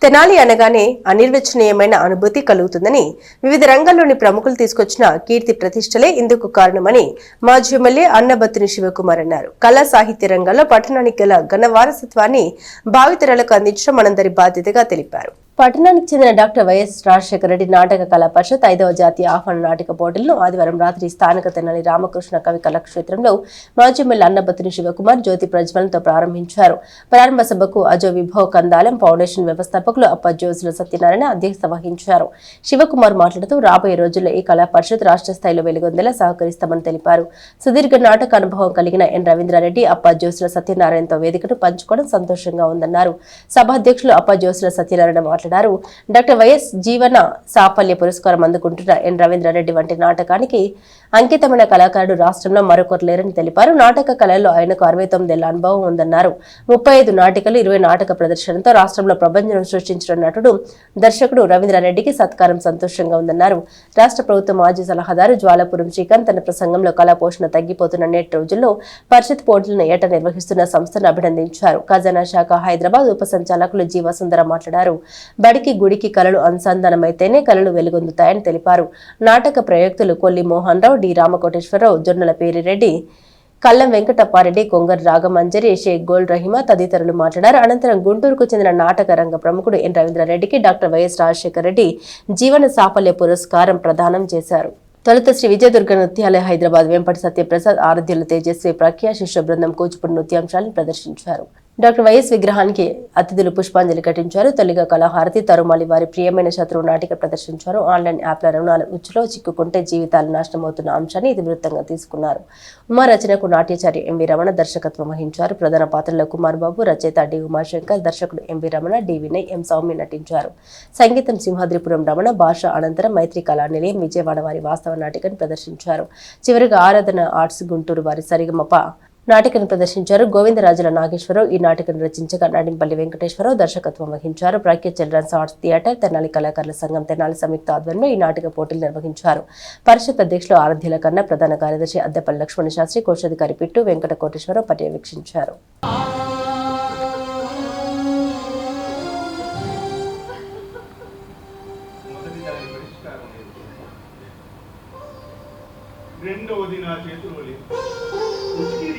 తెనాలి అనగానే అనిర్వచనీయమైన అనుభూతి కలుగుతుందని వివిధ రంగాల్లోని ప్రముఖులు తీసుకొచ్చిన కీర్తి ప్రతిష్టలే ఇందుకు కారణమని మాజీ ఎమ్మెల్యే అన్నబత్తుని శివకుమార్ అన్నారు. కళా సాహిత్య రంగాల్లో పట్టణానికి గల ఘన వారసత్వాన్ని భావితరాలకు అందించడం మనందరి బాధ్యతగా తెలిపారు. పట్టణానికి చెందిన డాక్టర్ వైఎస్ రాజశేఖర రెడ్డి నాటక కళా పరిషత్ 5వ జాతీయ ఆహ్వాన నాటక పోటీలను ఆదివారం రాత్రి స్థానిక తెనాలి రామకృష్ణ కవి కళాక్షేత్రంలో మాజీ ఎమ్మెల్యే అన్నబత్తుని శివకుమార్ జ్యోతి ప్రజ్వలనతో ప్రారంభించారు. ప్రారంభ సభకు అజో విభవ కందాలం ఫౌండేషన్ వ్యవస్థాపకులు అప్పజ్యోతుల సత్యనారాయణ అధ్యక్షత వహించారు. శివకుమార్ మాట్లాడుతూ రాబోయే రోజుల్లో ఈ కళా పరిషత్ రాష్ట్ర స్థాయిలో వెలుగొందేలా సహకరిస్తామని తెలిపారు. సుదీర్ఘ నాటక అనుభవం కలిగిన ఎన్ రవీంద్రారెడ్డి అప్పజ్యోతుల సత్యనారాయణతో వేదికను పంచుకోవడం సంతోషంగా ఉందన్నారు. సభాధ్యక్షులు అప్పజ్యోతుల సత్యనారాయణ డాక్టర్ వైఎస్ జీవన సాఫల్య పురస్కారం అందుకుంటున్న ఎన్ రవీంద్రారెడ్డి వంటి నాటకానికి అంకితమైన కళాకారుడు రాష్ట్రంలో మరొకరు లేరని తెలిపారు. నాటక కళల్లో ఆయనకు 69 ఏళ్ల అనుభవం ఉందన్నారు. 35 నాటికలు 20 నాటక ప్రదర్శనతో రాష్ట్రంలో ప్రపంచం సృష్టించిన నటుడు దర్శకుడు రవీంద్రారెడ్డికి సత్కారం సంతోషంగా ఉందన్నారు. రాష్ట్ర ప్రభుత్వ మాజీ సలహాదారు జ్వాలాపురం శ్రీకాంత్ తన ప్రసంగంలో కళా పోషణ తగ్గిపోతున్న నేటి రోజుల్లో పరిషత్ పోటీలను ఏటా నిర్వహిస్తున్న సంస్థను అభినందించారు. ఖజానా శాఖ హైదరాబాద్ ఉప సంచాలకులు జీవసుందర మాట్లాడారు. బడికి గుడికి కళలు అనుసంధానమైతేనే కళలు వెలుగొందుతాయని తెలిపారు. నాటక ప్రయోక్తులు కొల్లి మోహన్ రావు, డి రామకోటేశ్వరరావు, జొన్నల పేరిరెడ్డి, కల్లం వెంకటప్పారెడ్డి, కొంగర్ రాగమంజరి, షేక్ గోల్డ్ రహిమా తదితరులు మాట్లాడారు. అనంతరం గుంటూరుకు చెందిన నాటక రంగ ప్రముఖుడు ఎన్ రవీంద్రారెడ్డికి డాక్టర్ వైఎస్ రాజశేఖర రెడ్డి జీవన సాఫల్య పురస్కారం ప్రదానం చేశారు. తొలుత శ్రీ విజయదుర్గ నృత్యాలయ హైదరాబాద్ వెంపటి సత్యప్రసాద్ ఆరాధ్యుల తేజస్వి ప్రఖ్యా శిష్య బృందం కూచిపూడి నృత్యాంశాలను ప్రదర్శించారు. డాక్టర్ వైఎస్ విగ్రహానికి అతిథులు పుష్పాంజలి ఘటించారు. తొలిగా కళాహారతి, తరుమాలి వారి ప్రియమైన శత్రువు నాటిక ప్రదర్శించారు. ఆన్లైన్ యాప్ల రుణాల ఉచ్చులో చిక్కుకుంటే జీవితాలు నాశనమవుతున్న అంశాన్ని ఇతివృత్తంగా తీసుకున్నారు. ఉమా రచనకు నాట్యచారి ఎంవి రమణ దర్శకత్వం వహించారు. ప్రధాన పాత్రలో కుమార్ బాబు, రచయిత డి ఉమాశంకర్, దర్శకుడు ఎంవి రమణ, డి వినయ్, ఎం సౌమ్య నటించారు. సంగీతం సింహాద్రిపురం రమణ, భాష అనంతరం మైత్రి కళా నిలయం విజయవాడ వారి వాస్తవ నాటికను ప్రదర్శించారు. చివరిగా ఆరాధన ఆర్ట్స్ గుంటూరు వారి సరిగమప నాటికను ప్రదర్శించారు. గోవిందరాజుల నాగేశ్వరరావు ఈ నాటికను రచించగా నడింపల్లి వెంకటేశ్వరరావు దర్శకత్వం వహించారు. ప్రఖ్య చిల్డ్రన్స్ ఆర్ట్స్ థియేటర్, తెనాలి కళాకారుల సంఘం తెనాలి సంయుక్త ఆధ్వర్యంలో ఈ నాటిక పోటీలు నిర్వహించారు. పరిషత్ అధ్యక్షులు ఆరాధ్యుల కన్నా, ప్రధాన కార్యదర్శి అద్దెపల్లి లక్ష్మణ శాస్త్రి, కోశాధికారి పిట్టు వెంకట కోటేశ్వరరావు పర్యవేక్షించారు. రెండవది నా చేతిలో లేదు.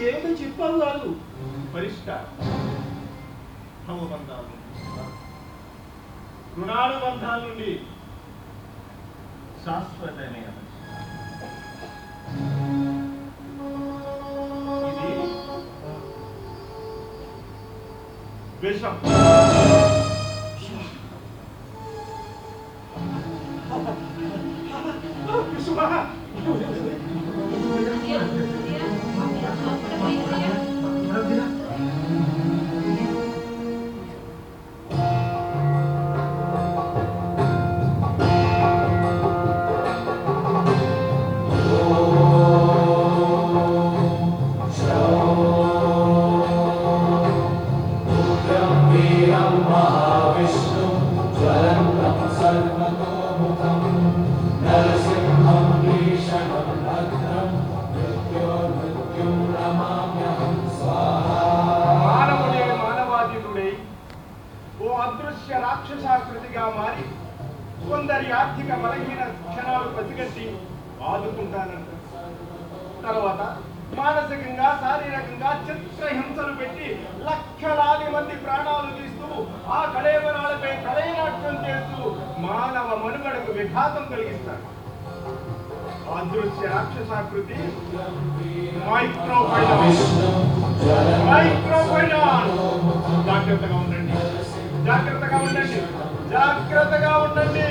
ఏమిటో చెప్పారు కాదు, పరిష్కారం. భవబంధాల నుండి, రుణానుబంధాల నుండి శాశ్వతమైన ఇది విషం. రాక్షసాకృతిగా మారి కొందరి ఆర్థిక బలహీన క్షణాలు ప్రతిగట్టి ఆదుకుంటానంట. తర్వాత మానసికంగా, శారీరకంగా చిత్రహింసలు పెట్టి లక్షలాది మంది ప్రాణాలు తీస్తూ ఆ కళేబరాలపై కళయనాట్యం చేస్తూ మానవ మనుగడకు విఘాతం కలిగిస్తారు. అదృశ్య రాక్షసాకృతి మైక్రోఫైనాన్స్. జాగ్రత్తగా ఉండండి, జాగ్రత్తగా ఉండండి, జాగ్రత్తగా ఉండండి.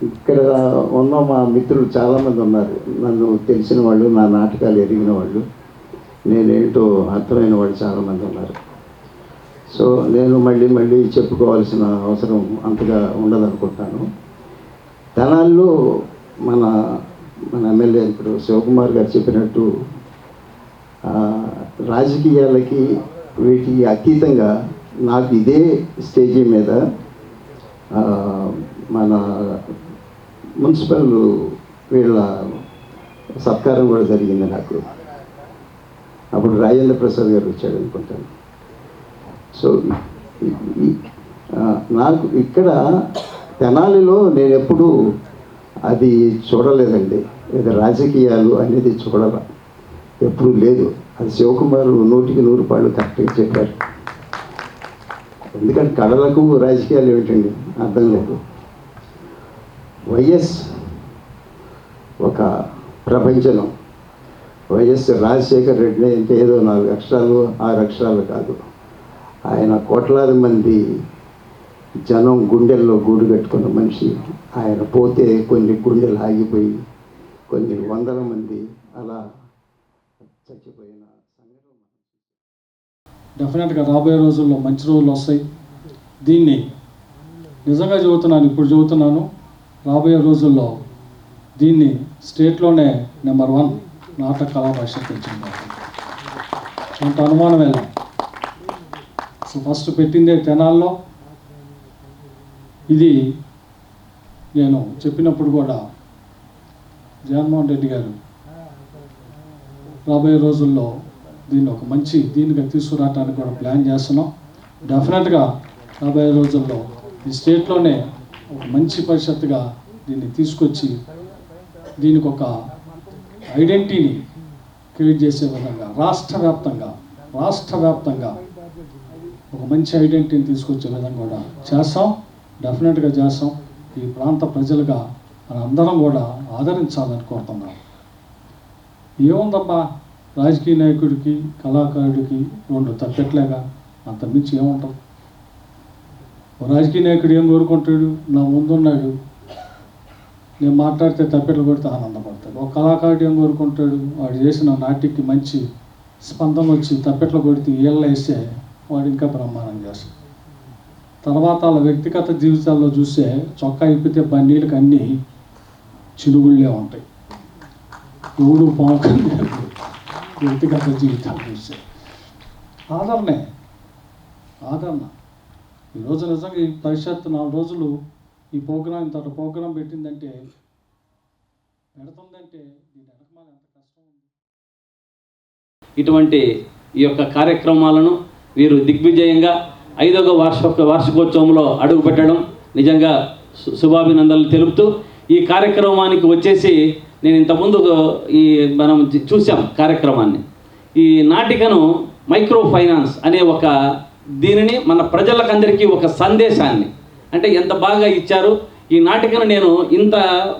ఇక్కడ ఉన్న మా మిత్రులు చాలామంది ఉన్నారు, నన్ను తెలిసిన వాళ్ళు, నా నాటకాలు ఎరిగిన వాళ్ళు, నేనేంటో అర్థమైన వాళ్ళు చాలామంది ఉన్నారు. సో నేను మళ్ళీ చెప్పుకోవాల్సిన అవసరం అంతగా ఉండదనుకుంటాను. తెనాలిలో మన ఎమ్మెల్యే ఇప్పుడు శివకుమార్ గారు చెప్పినట్టు రాజకీయాలకి వీటికి అతీతంగా నాకు ఇదే స్టేజీ మీద మన మున్సిపల్ వీళ్ళ సత్కారం కూడా జరిగింది నాకు. అప్పుడు రాజేంద్ర ప్రసాద్ గారు వచ్చాడు అనుకుంటాను. సో నాకు ఇక్కడ తెనాలిలో నేను ఎప్పుడు అది చూడలేదండి. ఇది రాజకీయాలు అనేది చూడరా, ఎప్పుడు లేదు. అది శివకుమార్ 100% కరెక్ట్గా చెప్పారు. ఎందుకంటే కళలకు రాజకీయాలు ఏమిటండి, అర్థం లేదు. వైఎస్ ఒక ప్రపంచం. వైఎస్ రాజశేఖర్ రెడ్డి అంటే ఏదో 4 అక్షరాలు 6 అక్షరాలు కాదు. ఆయన కోట్లాది మంది జనం గుండెల్లో గూడు కట్టుకున్న మనిషి. ఆయన పోతే కొన్ని గుండెలు ఆగిపోయి కొన్ని వందల మంది అలా చచ్చిపోయిన సంఘటన. డెఫినెట్గా రాబోయే రోజుల్లో మంచి రోజులు వస్తాయి. దీన్ని నిజంగా చెబుతున్నాను, ఇప్పుడు చెబుతున్నాను. రాబోయే రోజుల్లో దీన్ని స్టేట్లోనే నెంబర్ 1 నాటక కళా పరిషత్ తెచ్చింది. అంత అనుమానం వెళ్ళాం. సో ఫస్ట్ పెట్టిందే తెనాల్లో. ఇది నేను చెప్పినప్పుడు కూడా జగన్మోహన్ రెడ్డి గారు రాబోయే రోజుల్లో దీన్ని ఒక మంచి దీనిగా తీసుకురావడానికి కూడా ప్లాన్ చేస్తున్నాం. డెఫినెట్గా రాబోయే రోజుల్లో ఈ స్టేట్లోనే ఒక మంచి పరిషత్తుగా దీన్ని తీసుకొచ్చి దీనికి ఒక ఐడెంటిటీని క్రియేట్ చేసే విధంగా రాష్ట్ర వ్యాప్తంగా ఒక మంచి ఐడెంటిటీని తీసుకొచ్చే విధంగా కూడా చేస్తాం. డెఫినెట్గా చేస్తాం. ఈ ప్రాంత ప్రజలుగా అందరం కూడా ఆదరించాలని కోరుతున్నాం. ఏముందబ్బా, రాజకీయ నాయకుడికి కళాకారుడికి 2 తప్పెట్లేగా, అంత మించి ఏముంటాం. రాజకీయ నాయకుడు ఏం కోరుకుంటాడు, నా ముందున్నాడు, నేను మాట్లాడితే తప్పెట్లు కొడితే ఆనందపడతాడు. ఒక కళాకారుడు ఏం కోరుకుంటాడు, వాడు చేసిన నాటికి మంచి స్పందన వచ్చి తప్పెట్లు కొడితే ఏళ్ళ వేస్తే వాడు ఇంకా బ్రహ్మాండం చేస్తాడు. తర్వాత వాళ్ళ వ్యక్తిగత జీవితాల్లో చూస్తే చొక్కా ఇప్పితే బండీలకు అన్నీ చినుగుళ్ళే ఉంటాయి. ఎవడు పావుకండి వ్యక్తిగత జీవితాలు చూస్తే ఆదరణ. ఈరోజు నిజంగా ఈ పరిషత్ 4 రోజులు ఈ ప్రోగ్రాం ఇంత ప్రోగ్రాం పెట్టిందంటే పెడుతుందంటే దీని వెనకమాల ఎంత కష్టం ఉంది. ఇటువంటి ఈ యొక్క కార్యక్రమాలను వీరు దిగ్విజయంగా 5వ వార్షికోత్సవంలో అడుగుపెట్టడం నిజంగా శుభాభినందనలు తెలుపుతూ, ఈ కార్యక్రమానికి వచ్చేసి నేను ఇంతకుముందు మనం చూసాం కార్యక్రమాన్ని. ఈ నాటికను మైక్రో ఫైనాన్స్ అనే ఒక దీనిని మన ప్రజలకందరికీ ఒక సందేశాన్ని అంటే ఎంత బాగా ఇచ్చారు. ఈ నాటికను నేను ఇంత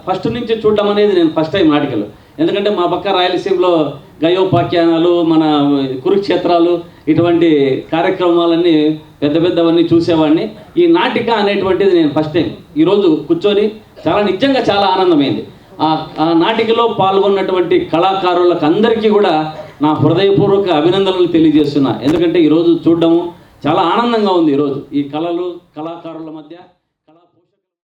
ఫస్ట్ నుంచి చూడడం అనేది నేను ఫస్ట్ టైం నాటికలు. ఎందుకంటే మా పక్క రాయలసీమలో గయోపాఖ్యానాలు, మన కురుక్షేత్రాలు, ఇటువంటి కార్యక్రమాలన్నీ పెద్దవన్నీ చూసేవాడిని. ఈ నాటిక అనేటువంటిది నేను ఫస్ట్ టైం ఈరోజు కూర్చొని నిజంగా చాలా ఆనందమైంది. ఆ నాటికలో పాల్గొన్నటువంటి కళాకారులకు అందరికీ కూడా నా హృదయపూర్వక అభినందనలు తెలియజేస్తున్నా. ఎందుకంటే ఈరోజు చూడడము చాలా ఆనందంగా ఉంది. ఈరోజు ఈ కళాకారుల మధ్య